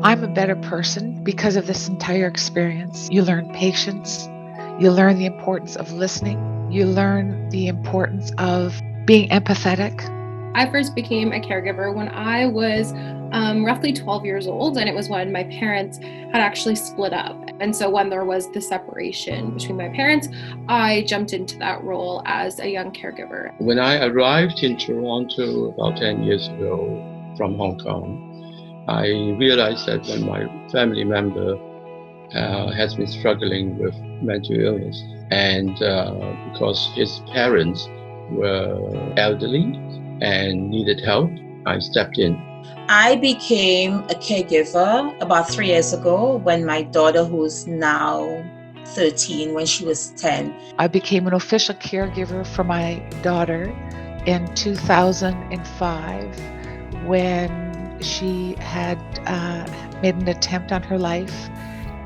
I'm a better person because of this entire experience. You learn patience. You learn the importance of listening. You learn the importance of being empathetic. I first became a caregiver when I was roughly 12 years old, and it was when my parents had actually split up. And so when there was the separation between my parents, I jumped into that role as a young caregiver. When I arrived in Toronto about 10 years ago from Hong Kong, I realized that when my family member has been struggling with mental illness, and because his parents were elderly and needed help, I stepped in. I became a caregiver about 3 years ago when my daughter, who's now 13, when she was 10. I became an official caregiver for my daughter in 2005 when she had made an attempt on her life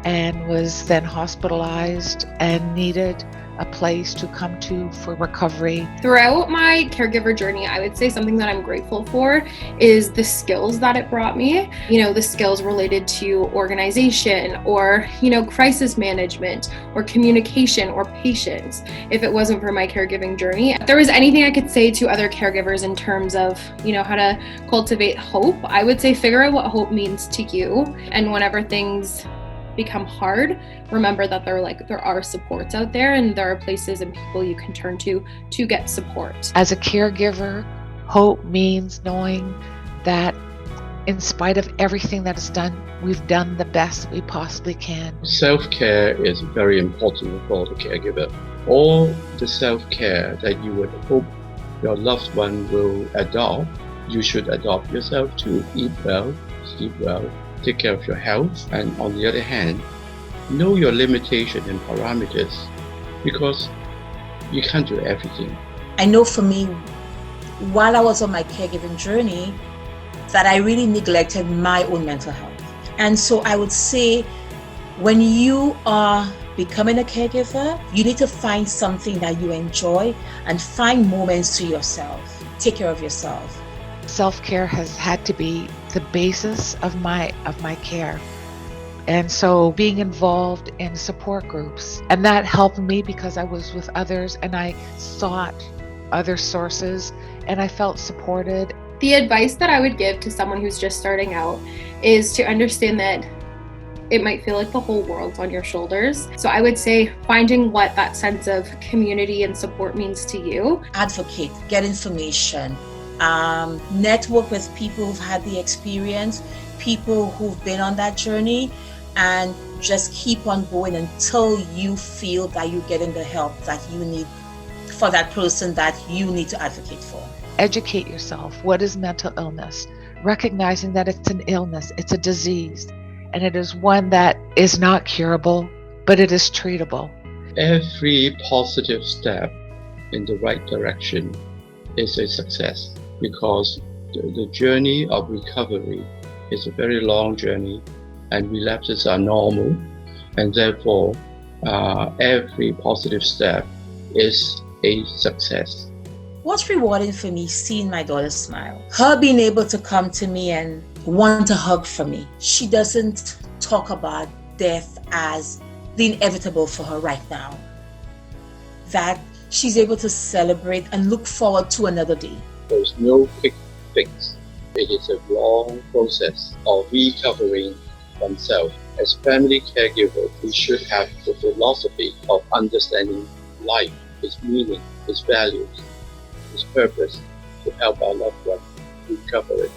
and was then hospitalized and needed a place to come to for recovery. Throughout my caregiver journey, I would say something that I'm grateful for is the skills that it brought me. The skills related to organization or, crisis management or communication or patience. If it wasn't for my caregiving journey, if there was anything I could say to other caregivers in terms of, how to cultivate hope, I would say figure out what hope means to you. And whenever things become hard, remember that there are supports out there, and there are places and people you can turn to get support. As a caregiver, hope means knowing that in spite of everything that is done, we've done the best we possibly can. Self-care is very important for the caregiver. All the self-care that you would hope your loved one will adopt, you should adopt yourself to eat well, sleep well, take care of your health, and on the other hand, know your limitations and parameters, because you can't do everything. I know for me, while I was on my caregiving journey, that I really neglected my own mental health. And so I would say, when you are becoming a caregiver, you need to find something that you enjoy and find moments to yourself. Take care of yourself. Self-care has had to be the basis of my care. And so being involved in support groups, and that helped me because I was with others and I sought other sources and I felt supported. The advice that I would give to someone who's just starting out is to understand that it might feel like the whole world's on your shoulders. So I would say finding what that sense of community and support means to you. Advocate, get information, network with people who've had the experience, people who've been on that journey, and just keep on going until you feel that you're getting the help that you need for that person that you need to advocate for. Educate yourself. What is mental illness? Recognizing that it's an illness, it's a disease, and it is one that is not curable, but it is treatable. Every positive step in the right direction is a success, because the journey of recovery is a very long journey, and relapses are normal, and therefore every positive step is a success. What's rewarding for me, seeing my daughter smile, her being able to come to me and want a hug from me. She doesn't talk about death as the inevitable for her right now. That she's able to celebrate and look forward to another day. There's no quick fix. It is a long process of recovering oneself. As family caregivers, we should have the philosophy of understanding life, its meaning, its values, its purpose, to help our loved ones recover it.